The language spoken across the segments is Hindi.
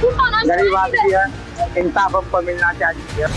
गरीब आदमी है, इंसाफ हमको मिलना चाहिए।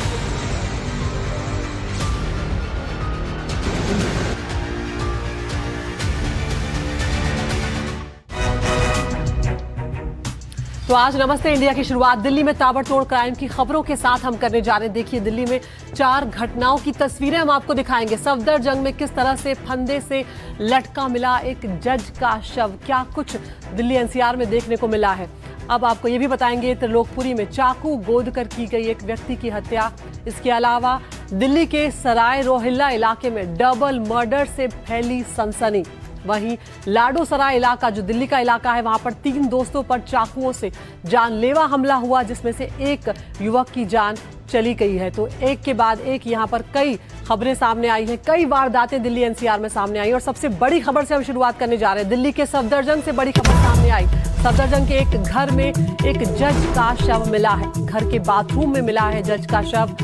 तो आज नमस्ते इंडिया की शुरुआत दिल्ली में ताबड़तोड़ क्राइम की खबरों के साथ हम करने जा रहे हैं। देखिए, दिल्ली में 4 घटनाओं की तस्वीरें हम आपको दिखाएंगे। सफदरजंग में किस तरह से फंदे से लटका मिला एक जज का शव, क्या कुछ दिल्ली एनसीआर में देखने को मिला है। अब आपको ये भी बताएंगे त्रिलोकपुरी में चाकू गोद कर की गई एक व्यक्ति की हत्या। इसके अलावा दिल्ली के सराय रोहिल्ला इलाके में डबल मर्डर से फैली सनसनी। वहीं लाडो सराय इलाका जो दिल्ली का इलाका है, वहां पर 3 दोस्तों पर चाकुओं से जानलेवा हमला हुआ, जिसमें से एक युवक की जान चली गई है। तो एक के बाद एक यहां पर कई खबरें सामने आई हैं, कई वारदातें दिल्ली एनसीआर में सामने आई। और सबसे बड़ी खबर से हम शुरुआत करने जा रहे हैं। दिल्ली के सफदरजंग से बड़ी खबर सामने आई। सफदरजंग के एक घर में एक जज का शव मिला है। घर के बाथरूम में मिला है जज का शव।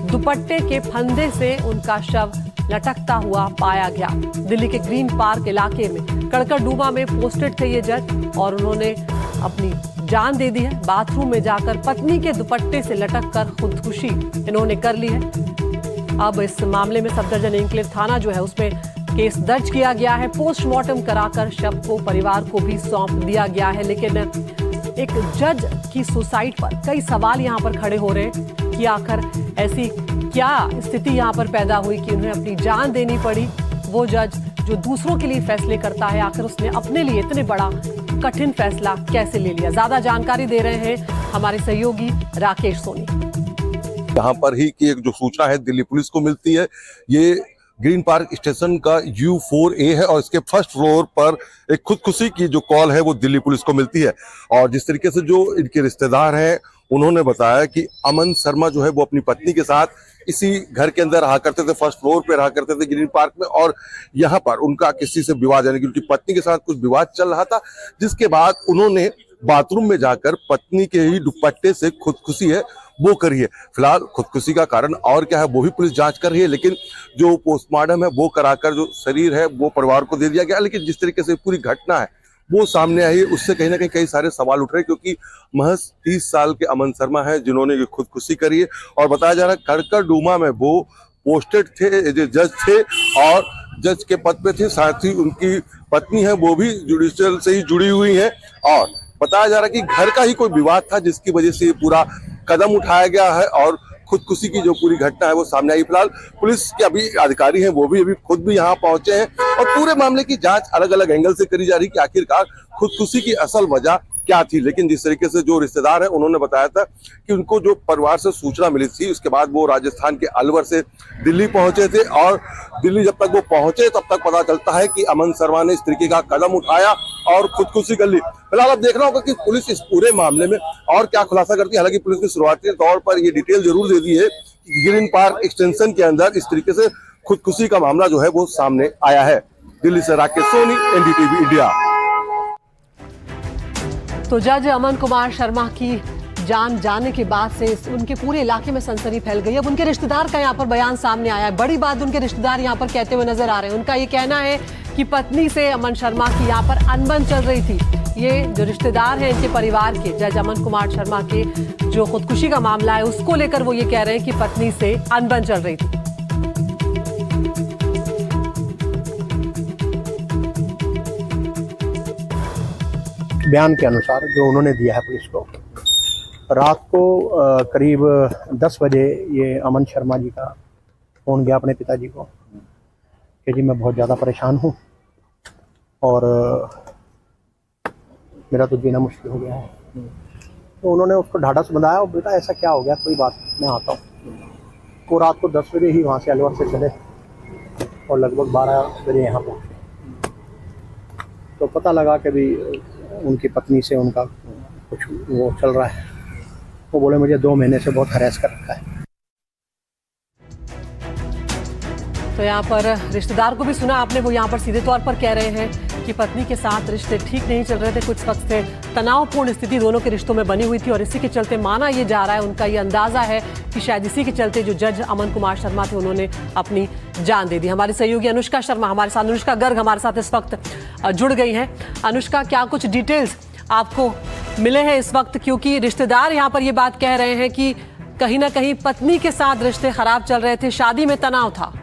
दुपट्टे के फंदे से उनका शव लटकता हुआ पाया गया। दिल्ली के ग्रीन पार्क इलाके में कड़कड़डूमा में पोस्टेड थे ये जज और उन्होंने अपनी जान दे दी है। बाथरूम में जाकर पत्नी के दुपट्टे से लटक कर खुदकुशी इन्होंने कर ली है। अब इस मामले में सफदरजंग एन्क्लेव थाना जो है उसमें केस दर्ज किया गया है। पोस्टमार्टम कराकर शव को परिवार को भी सौंप दिया गया है। लेकिन एक जज की सुसाइड पर कई सवाल यहाँ पर खड़े हो रहे हैं कि आखिर ऐसी क्या स्थिति यहाँ पर पैदा हुई कि उन्हें अपनी जान देनी पड़ी। वो जज जो दूसरों के लिए फैसले करता है, आखिर उसने अपने लिए इतने बड़ा कठिन फैसला कैसे ले लिया। ज्यादा जानकारी दे रहे हैं हमारे सहयोगी राकेश सोनी। यहाँ पर ही की एक जो सूचना है दिल्ली पुलिस को मिलती है, ये ग्रीन पार्क स्टेशन का U4A है और इसके फर्स्ट फ्लोर पर एक खुदकुशी की जो कॉल है वो दिल्ली पुलिस को मिलती है। और जिस तरीके से जो इनके रिश्तेदार हैं उन्होंने बताया कि अमन शर्मा जो है वो अपनी पत्नी के साथ इसी घर के अंदर रहा करते थे, फर्स्ट फ्लोर पे रहा करते थे ग्रीन पार्क में। और यहाँ पर उनका किसी से विवाद, यानी कि उनकी पत्नी के साथ कुछ विवाद चल रहा था, जिसके बाद उन्होंने बाथरूम में जाकर पत्नी के ही दुपट्टे से खुदकुशी है वो करी है। फिलहाल खुदकुशी का कारण और क्या है वो भी पुलिस जांच कर रही है, लेकिन जो पोस्टमार्टम है वो कराकर जो शरीर है वो परिवार को दे दिया गया। लेकिन जिस तरीके से पूरी घटना है वो सामने आई, उससे कहीं ना कहीं कई सारे सवाल उठ रहे हैं, क्योंकि महज 30 साल के अमन शर्मा है जिन्होंने ये खुदकुशी करी है। और बताया जा रहा है कड़कड़डूमा में वो पोस्टेड थे, जो जज थे और जज के पद पे थे। साथ ही उनकी पत्नी है वो भी जुडिशियल से ही जुड़ी हुई है। और बताया जा रहा है कि घर का ही कोई विवाद था जिसकी वजह से पूरा कदम उठाया गया है और खुदकुशी की जो पूरी घटना है वो सामने आई। फिलहाल पुलिस के अभी अधिकारी हैं वो भी अभी खुद भी यहाँ पहुंचे हैं और पूरे मामले की जांच अलग अलग एंगल से करी जा रही है कि आखिरकार खुदकुशी की असल वजह क्या थी। लेकिन जिस तरीके से जो रिश्तेदार है उन्होंने बताया था कि उनको जो परिवार से सूचना मिली थी, उसके बाद वो राजस्थान के अलवर से दिल्ली पहुंचे थे और दिल्ली जब तक वो पहुंचे तब तक पता चलता है कि अमन शर्मा ने इस तरीके का कदम उठाया और खुदकुशी कर ली। फिलहाल अब देखना होगा कि पुलिस इस पूरे मामले में और क्या खुलासा करती है। हालांकि पुलिस ने शुरुआती तौर पर ये डिटेल जरूर दे दी है कि ग्रीन पार्क एक्सटेंशन के अंदर इस तरीके से खुदकुशी का मामला जो है वो सामने आया है। दिल्ली से राकेश सोनी, NDTV इंडिया। तो जज अमन कुमार शर्मा की जान जाने के बाद से उनके पूरे इलाके में सनसनी फैल गई। अब उनके रिश्तेदार का यहाँ पर बयान सामने आया है। बड़ी बात उनके रिश्तेदार यहाँ पर कहते हुए नजर आ रहे हैं। उनका ये कहना है कि पत्नी से अमन शर्मा की यहाँ पर अनबन चल रही थी। ये जो रिश्तेदार हैं इनके परिवार के, जज अमन कुमार शर्मा के जो खुदकुशी का मामला है उसको लेकर वो ये कह रहे हैं कि पत्नी से अनबन चल रही थी। बयान के अनुसार जो उन्होंने दिया है पुलिस को, रात को करीब 10 बजे ये अमन शर्मा जी का फ़ोन गया अपने पिताजी को कि जी मैं बहुत ज़्यादा परेशान हूँ और मेरा तो जीना मुश्किल हो गया है। तो उन्होंने उसको ढाढ़स बंधाया और बेटा ऐसा क्या हो गया, कोई बात नहीं मैं आता हूँ। वो रात को 10 बजे ही वहाँ से अलवर से चले और लगभग 12 बजे यहाँ पहुँचे। तो पता लगा कि भी उनकी पत्नी से उनका कुछ वो चल रहा है। वो बोले मुझे 2 महीने से बहुत हरास कर रखा है। तो यहाँ पर रिश्तेदार को भी सुना आपने, वो यहाँ पर सीधे तौर पर कह रहे हैं कि पत्नी के साथ रिश्ते ठीक नहीं चल रहे थे। कुछ वक्त से तनावपूर्ण स्थिति दोनों के रिश्तों में बनी हुई थी और इसी के चलते माना ये जा रहा है, उनका ये अंदाजा है कि शायद इसी के चलते जो जज अमन कुमार शर्मा थे उन्होंने अपनी जान दे दी। हमारे सहयोगी अनुष्का शर्मा हमारे साथ, अनुष्का गर्ग हमारे साथ इस वक्त जुड़ गई हैं। अनुष्का, क्या कुछ डिटेल्स आपको मिले हैं इस वक्त, क्योंकि रिश्तेदार यहाँ पर ये बात कह रहे हैं कि कहीं ना कहीं पत्नी के साथ रिश्ते खराब चल रहे थे, शादी में तनाव था।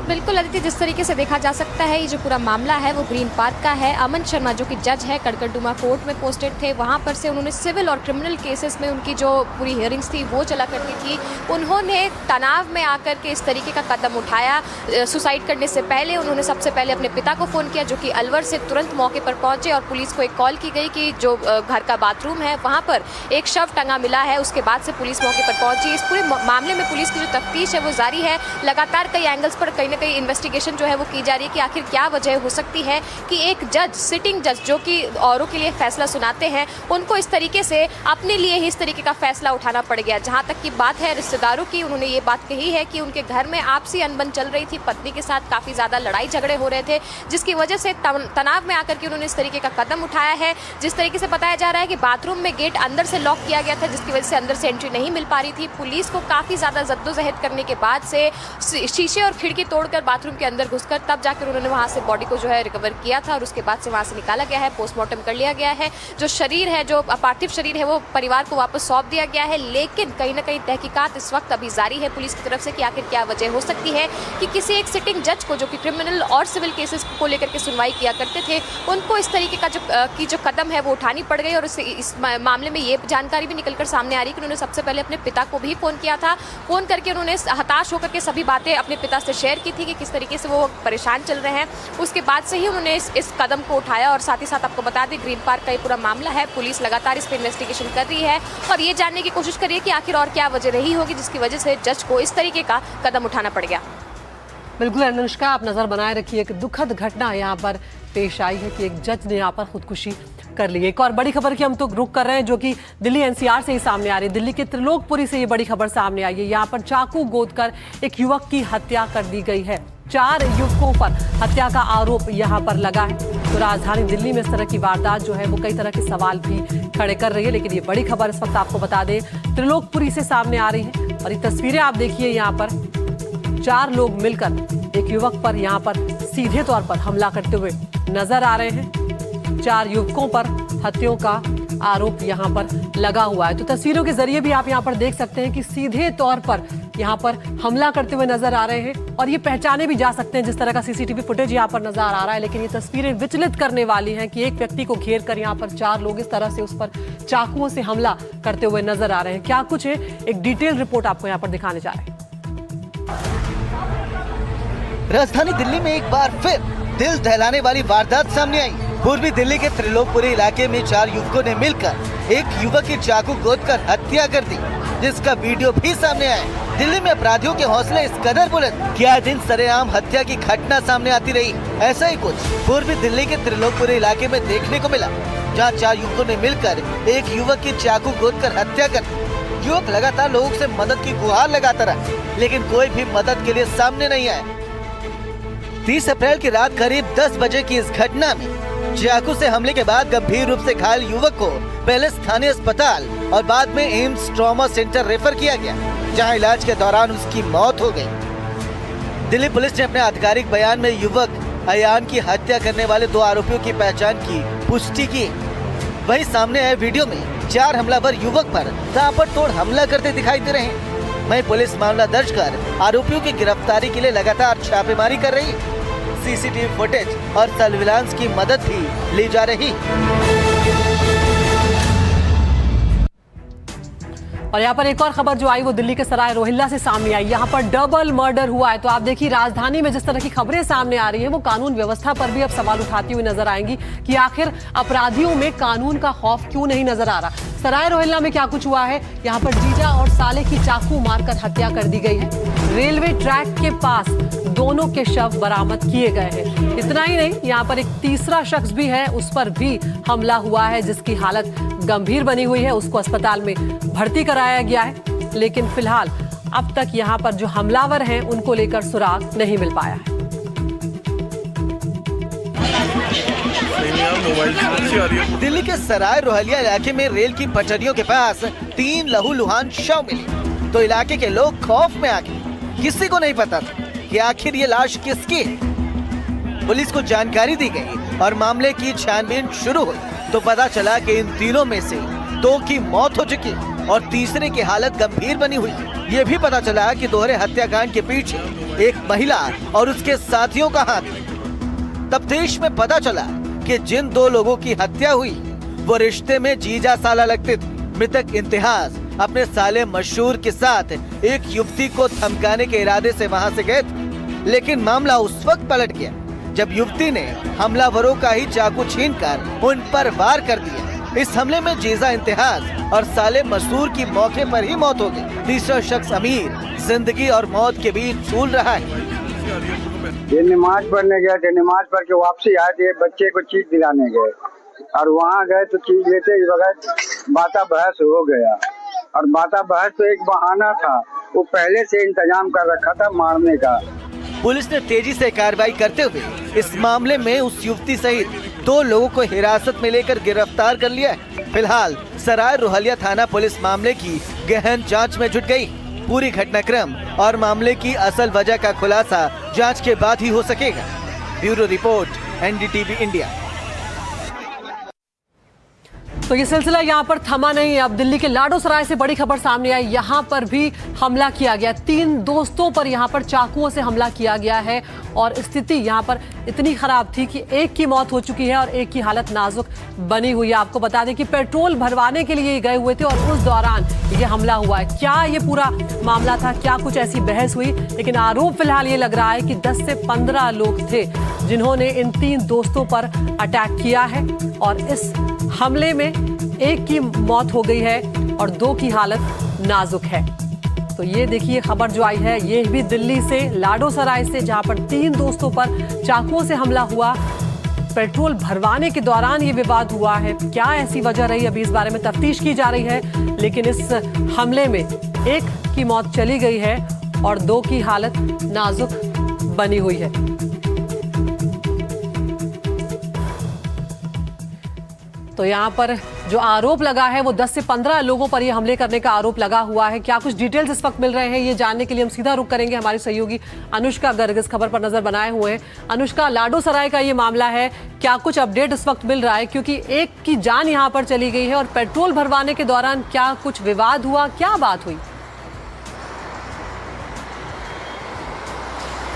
बिल्कुल अदिति, जिस तरीके से देखा जा सकता है ये जो पूरा मामला है वो ग्रीन पार्क का है। अमन शर्मा जो कि जज है, कड़कड़डुमा कोर्ट में पोस्टेड थे, वहां पर से उन्होंने सिविल और क्रिमिनल केसेस में उनकी जो पूरी हियरिंग्स थी वो चला करती थी। उन्होंने तनाव में आकर के इस तरीके का कदम उठाया। सुसाइड करने से पहले उन्होंने सबसे पहले अपने पिता को फ़ोन किया, जो कि अलवर से तुरंत मौके पर पहुंचे और पुलिस को एक कॉल की गई कि जो घर का बाथरूम है वहाँ पर एक शव टंगा मिला है। उसके बाद से पुलिस मौके पर पहुंची। इस पूरे मामले में पुलिस की जो तफ्तीश है वो जारी है। लगातार कई एंगल्स पर कहीं ना कहीं इन्वेस्टिगेशन जो है वो की जा रही है कि आखिर क्या वजह हो सकती है कि एक जज, सिटिंग जज जो कि औरों के लिए फैसला सुनाते हैं, उनको इस तरीके से अपने लिए ही इस तरीके का फैसला उठाना पड़ गया। जहां तक की बात है रिश्तेदारों की, उन्होंने ये बात कही है कि उनके घर में आपसी अनबन चल रही थी, पत्नी के साथ काफ़ी ज़्यादा लड़ाई झगड़े हो रहे थे, जिसकी वजह से तनाव में आकर के उन्होंने इस तरीके का कदम उठाया है। जिस तरीके से बताया जा रहा है कि बाथरूम में गेट अंदर से लॉक किया गया था, जिसकी वजह से अंदर से एंट्री नहीं मिल पा रही थी। पुलिस को काफ़ी ज़्यादा जद्दोजहद करने के बाद से शीशे और खिड़की तोड़कर बाथरूम के अंदर घुसकर तब जाकर उन्होंने वहां से बॉडी को जो है रिकवर किया था और उसके बाद से वहां से निकाला गया है, पोस्टमार्टम कर लिया गया है। जो शरीर है, जो पार्थिव शरीर है, वो परिवार को वापस सौंप दिया गया है। लेकिन कहीं ना कहीं तहकीकात इस वक्त अभी जारी है पुलिस की तरफ से कि आखिर क्या वजह हो सकती है कि किसी एक सिटिंग जज को, जो कि क्रिमिनल और सिविल केसेस को लेकर के सुनवाई किया करते थे, उनको इस तरीके का जो कदम है वो उठानी पड़ गई। और इस मामले में ये जानकारी भी निकलकर सामने आ रही है कि उन्होंने सबसे पहले अपने पिता को भी फ़ोन किया था। फ़ोन करके उन्होंने हताश होकर के सभी बातें अपने पिता से शेयर की थी कि किस तरीके से वो परेशान चल रहे हैं। उसके बाद से ही उन्होंने इस कदम को उठाया। और साथ ही साथ आपको बता दें, ग्रीन पार्क का ये पूरा मामला है, पुलिस लगातार इस पर इन्वेस्टिगेशन कर रही है और ये जानने की कोशिश कर रही है कि आखिर और क्या वजह रही होगी जिसकी वजह से जज को इस तरीके का कदम उठाना पड़ गया। बिल्कुल अनुष्का, आप नजर बनाए रखिए। एक दुखद घटना यहाँ पर पेश आई है कि एक जज ने यहाँ पर खुदकुशी कर ली। एक और बड़ी खबर की हम तो रुक कर रहे हैं, जो कि दिल्ली एनसीआर से ही सामने आ रही है। दिल्ली के त्रिलोकपुरी से ये बड़ी खबर सामने आई है। यहाँ पर चाकू गोदकर एक युवक की हत्या कर दी गई है। 4 युवकों पर हत्या का आरोप यहाँ पर लगा है। तो राजधानी दिल्ली में इस तरह की वारदात जो है वो कई तरह के सवाल भी खड़े कर रही है। लेकिन ये बड़ी खबर इस वक्त आपको बता दें त्रिलोकपुरी से सामने आ रही है और ये तस्वीरें आप देखिए। यहाँ पर 4 लोग मिलकर एक युवक पर यहाँ पर सीधे तौर पर हमला करते हुए नजर आ रहे हैं। 4 युवकों पर हत्याओं का आरोप यहाँ पर लगा हुआ है। तो तस्वीरों के जरिए भी आप यहाँ पर देख सकते हैं कि सीधे तौर पर यहाँ पर हमला करते हुए नजर आ रहे हैं और ये पहचाने भी जा सकते हैं जिस तरह का सीसीटीवी फुटेज यहाँ पर नजर आ रहा है। लेकिन ये तस्वीरें विचलित करने वाली हैं कि एक व्यक्ति को घेर कर यहाँ पर 4 लोग इस तरह से उस पर चाकुओं से हमला करते हुए नजर आ रहे हैं। क्या कुछ है, एक डिटेल रिपोर्ट आपको यहाँ पर दिखाने जा रहे हैं। राजधानी दिल्ली में एक बार फिर दिल दहलाने वाली वारदात सामने आई। पूर्वी दिल्ली के त्रिलोकपुरी इलाके में 4 युवकों ने मिलकर एक युवक की चाकू गोदकर हत्या कर दी, जिसका वीडियो भी सामने आया। दिल्ली में अपराधियों के हौसले इस कदर बुलंद कि आए दिन सरेआम हत्या की घटना सामने आती रही। ऐसा ही कुछ पूर्वी दिल्ली के त्रिलोकपुरी इलाके में देखने को मिला, जहाँ 4 युवकों ने मिलकर एक युवक की चाकू गोदकर हत्या कर दी। युवक लगातार लोगों से मदद की गुहार लगाता रहा, लेकिन कोई भी मदद के लिए सामने नहीं आया। 30 अप्रैल की रात करीब 10 बजे की इस घटना में चाकू से हमले के बाद गंभीर रूप से घायल युवक को पहले स्थानीय अस्पताल और बाद में एम्स ट्रॉमा सेंटर रेफर किया गया, जहां इलाज के दौरान उसकी मौत हो गई। दिल्ली पुलिस ने अपने आधिकारिक बयान में युवक अयान की हत्या करने वाले 2 आरोपियों की पहचान की पुष्टि की। वहीं सामने आए वीडियो में 4 हमलावर युवक पर ताबड़तोड़ हमला करते दिखाई दे रहे हैं। वहीं पुलिस मामला दर्ज कर आरोपियों की गिरफ्तारी के लिए लगातार छापेमारी कर रही है। सीसीटीवी फुटेज और सर्विलांस की मदद भी ली जा रही। और यहाँ पर एक और खबर जो आई वो दिल्ली के सराय रोहिल्ला से सामने आई। यहाँ पर डबल मर्डर हुआ है। तो आप देखिए राजधानी में जिस तरह की खबरें सामने आ रही हैं वो कानून व्यवस्था पर भी अब सवाल उठाती हुई नजर आएंगी कि आखिर अपराधियों में कानून का खौफ क्यों नहीं नजर आ रहा। सराय रोहिल्ला में क्या कुछ हुआ है, यहाँ पर जीजा और साले की चाकू मारकर हत्या कर दी गई है। रेलवे ट्रैक के पास दोनों के शव बरामद किए गए हैं। इतना ही नहीं, यहाँ पर एक तीसरा शख्स भी है, उस पर भी हमला हुआ है जिसकी हालत गंभीर बनी हुई है। उसको अस्पताल में भर्ती कराया गया है, लेकिन फिलहाल अब तक यहाँ पर जो हमलावर हैं उनको लेकर सुराग नहीं मिल पाया है। दिल्ली के सराय रोहिल्ला इलाके में रेल की पटरियों के पास 3 लहूलुहान शव मिले तो इलाके के लोग खौफ में आ गए। किसी को नहीं पता था कि आखिर ये लाश किसकी है। पुलिस को जानकारी दी गई और मामले की छानबीन शुरू हुई तो पता चला कि इन तीनों में से 2 की मौत हो चुकी और तीसरे की हालत गंभीर बनी हुई। ये भी पता चला कि दोहरे हत्याकांड के पीछे एक महिला और उसके साथियों का हाथ है। तफ्तीश में पता चला कि जिन 2 लोगों की हत्या हुई वो रिश्ते में जीजा साला लगते थे। मृतक इम्तियाज अपने साले मशहूर के साथ एक युवती को धमकाने के इरादे से वहां से गए थे, लेकिन मामला उस वक्त पलट गया जब युवती ने हमलावरों का ही चाकू छीनकर उन पर वार कर दिया। इस हमले में जीजा इम्तियाज और साले मशहूर की मौके पर ही मौत हो गई। तीसरा शख्स अमीर जिंदगी और मौत के बीच झूल रहा है। ये नमाज पढ़ने गए थे, नमाज पढ़ के वापसी आए थे, बच्चे को चीज दिलाने गए और वहाँ गए तो चीज लेते ही बगैर बाता बहस हो गया। और बाता बहस तो एक बहाना था, वो पहले से इंतजाम कर रखा था मारने का। पुलिस ने तेजी से कार्रवाई करते हुए इस मामले में उस युवती सहित 2 लोगों को हिरासत में लेकर गिरफ्तार कर लिया है। फिलहाल सराय रोहलिया थाना पुलिस मामले की गहन जांच में जुट गई। पूरी घटनाक्रम और मामले की असल वजह का खुलासा जांच के बाद ही हो सकेगा। Bureau report, NDTV India. तो ये सिलसिला यहाँ पर थमा नहीं है। अब दिल्ली के लाडो सराय से बड़ी खबर सामने आई। यहाँ पर भी हमला किया गया, 3 दोस्तों पर यहाँ पर चाकुओं से हमला किया गया है और स्थिति यहाँ पर इतनी खराब थी कि एक की मौत हो चुकी है और एक की हालत नाजुक बनी हुई है। आपको बता दें कि पेट्रोल भरवाने के लिए गए हुए थे और उस दौरान ये हमला हुआ है। क्या ये पूरा मामला था, क्या कुछ ऐसी बहस हुई, लेकिन आरोप फिलहाल ये लग रहा है कि 10 से 15 लोग थे जिन्होंने इन 3 दोस्तों पर अटैक किया है और इस हमले में एक की मौत हो गई है और 2 की हालत नाजुक है। तो ये देखिए खबर जो आई है, ये भी दिल्ली से लाडो सराय से, जहां पर 3 दोस्तों पर चाकुओं से हमला हुआ। पेट्रोल भरवाने के दौरान ये विवाद हुआ है। क्या ऐसी वजह रही, अभी इस बारे में तफ्तीश की जा रही है, लेकिन इस हमले में एक की मौत चली गई है और 2 की हालत नाजुक बनी हुई है। तो यहाँ पर जो आरोप लगा है वो 10 से 15 लोगों पर ये हमले करने का आरोप लगा हुआ है। क्या कुछ डिटेल्स इस वक्त मिल रहे हैं, ये जानने के लिए हम सीधा रुख करेंगे। हमारी सहयोगी अनुष्का गर्ग इस खबर पर नजर बनाए हुए हैं। अनुष्का, लाडो सराय का ये मामला है, क्या कुछ अपडेट इस वक्त मिल रहा है, क्योंकि एक की जान यहाँ पर चली गई है और पेट्रोल भरवाने के दौरान क्या कुछ विवाद हुआ, क्या बात हुई?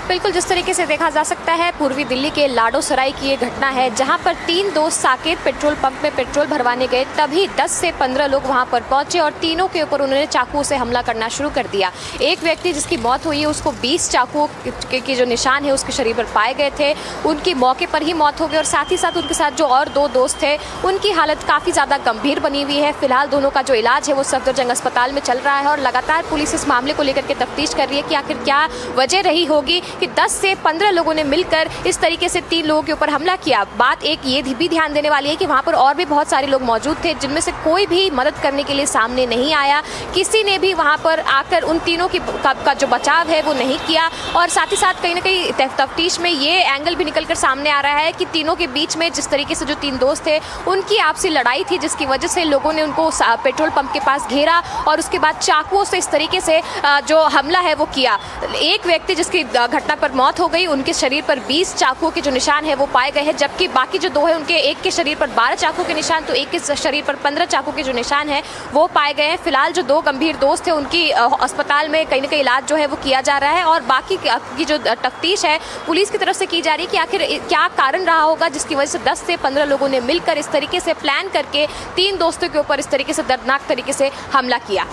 बिल्कुल, जिस तरीके से देखा जा सकता है, पूर्वी दिल्ली के लाडो सराय की ये घटना है जहां पर 3 दोस्त साकेत पेट्रोल पंप में पेट्रोल भरवाने गए, तभी 10 से 15 लोग वहां पर पहुंचे और तीनों के ऊपर उन्होंने चाकू से हमला करना शुरू कर दिया। एक व्यक्ति जिसकी मौत हुई है उसको 20 चाकू के जो निशान है उसके शरीर पर पाए गए थे, उनकी मौके पर ही मौत हो गई और साथ ही साथ उनके साथ जो और 2 दोस्त थे उनकी हालत काफ़ी ज़्यादा गंभीर बनी हुई है। फिलहाल दोनों का जो इलाज है वो सफदरजंग अस्पताल में चल रहा है और लगातार पुलिस इस मामले को लेकर के तफ्तीश कर रही है कि आखिर क्या वजह रही होगी कि 10 से 15 लोगों ने मिलकर इस तरीके से 3 लोगों के ऊपर हमला किया। बात एक ये भी ध्यान देने वाली है कि वहां पर और भी बहुत सारे लोग मौजूद थे जिनमें से कोई भी मदद करने के लिए सामने नहीं आया। किसी ने भी वहां पर आकर उन तीनों का जो बचाव है वो नहीं किया और साथ ही साथ कहीं ना कहीं तफ्तीश में ये एंगल भी निकलकर सामने आ रहा है कि तीनों के बीच में जिस तरीके से जो 3 दोस्त थे उनकी आपसी लड़ाई थी, जिसकी वजह से लोगों ने उनको पेट्रोल पंप के पास घेरा और उसके बाद चाकुओं से इस तरीके से जो हमला है वो किया। एक व्यक्ति जिसकी घटना पर मौत हो गई, उनके शरीर पर 20 चाकुओं के जो निशान है वो पाए गए हैं, जबकि बाकी जो 2 है उनके एक के शरीर पर 12 चाकू के निशान तो एक के शरीर पर 15 चाकू के जो निशान है वो पाए गए हैं। फिलहाल जो 2 गंभीर दोस्त थे उनकी अस्पताल में कहीं ना कहीं इलाज जो है वो किया जा रहा है और बाकी की जो तफ्तीश है पुलिस की तरफ से की जा रही है कि आखिर क्या कारण रहा होगा जिसकी वजह से 10 से 15 लोगों ने मिलकर इस तरीके से प्लान करके 3 दोस्तों के ऊपर इस तरीके से दर्दनाक तरीके से हमला किया।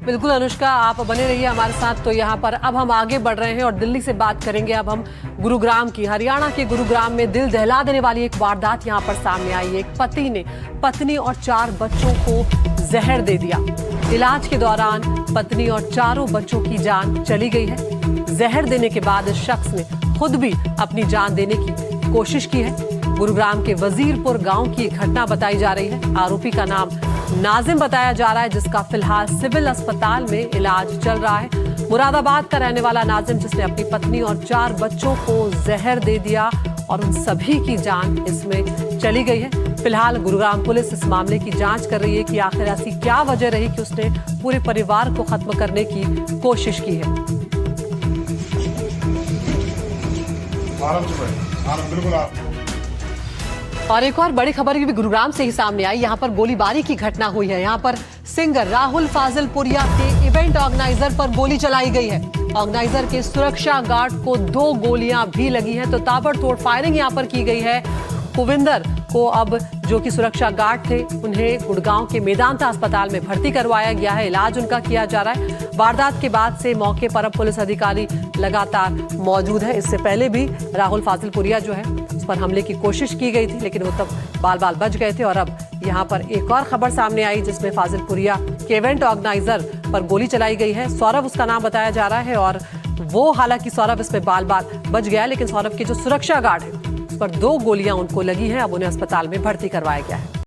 बिल्कुल अनुष्का, आप बने रहिए हमारे साथ। तो यहाँ पर अब हम आगे बढ़ रहे हैं और दिल्ली से बात करेंगे। अब हम गुरुग्राम की, हरियाणा के गुरुग्राम में दिल दहला देने वाली एक वारदात यहाँ पर सामने आई है। एक पति ने पत्नी और 4 बच्चों को जहर दे दिया। इलाज के दौरान पत्नी और 4 बच्चों की जान चली गई है। जहर देने के बाद इस शख्स ने खुद भी अपनी जान देने की कोशिश की है। गुरुग्राम के वजीरपुर गांव की एक घटना बताई जा रही है। आरोपी का नाम नाजिम बताया जा रहा है, जिसका फिलहाल सिविल अस्पताल में इलाज चल रहा है। मुरादाबाद का रहने वाला नाजिम, जिसने अपनी पत्नी और 4 बच्चों को जहर दे दिया और उन सभी की जान इसमें चली गई है। फिलहाल गुरुग्राम पुलिस इस मामले की जांच कर रही है कि आखिर ऐसी क्या वजह रही कि उसने पूरे परिवार को खत्म करने की कोशिश की है। और एक और बड़ी खबर भी गुरुग्राम से ही सामने आई। यहाँ पर गोलीबारी की घटना हुई है। यहाँ पर सिंगर राहुल फाजिलपुरिया के इवेंट ऑर्गेनाइजर पर गोली चलाई गई है। ऑर्गेनाइजर के सुरक्षा गार्ड को 2 गोलियां भी लगी हैं, तो ताबड़तोड़ फायरिंग यहाँ पर की गई है। कुविंदर को अब जो कि सुरक्षा गार्ड थे, उन्हें गुड़गांव के मेदांता अस्पताल में भर्ती करवाया गया है। इलाज उनका किया जा रहा है। वारदात के बाद से मौके पर अब पुलिस अधिकारी लगातार मौजूद है। इससे पहले भी राहुल फाजिलपुरिया जो है उस पर हमले की कोशिश की गई थी, लेकिन वो तब बाल बाल बच गए थे। और अब यहाँ पर एक और खबर सामने आई जिसमें फाजिलपुरिया के इवेंट ऑर्गेनाइजर पर गोली चलाई गई है। सौरभ उसका नाम बताया जा रहा है और वो हालांकि सौरभ इसमें बाल बाल बच गया, लेकिन सौरभ के जो सुरक्षा गार्ड है उस पर 2 गोलियां उनको लगी हैं। अब उन्हें अस्पताल में भर्ती करवाया गया है।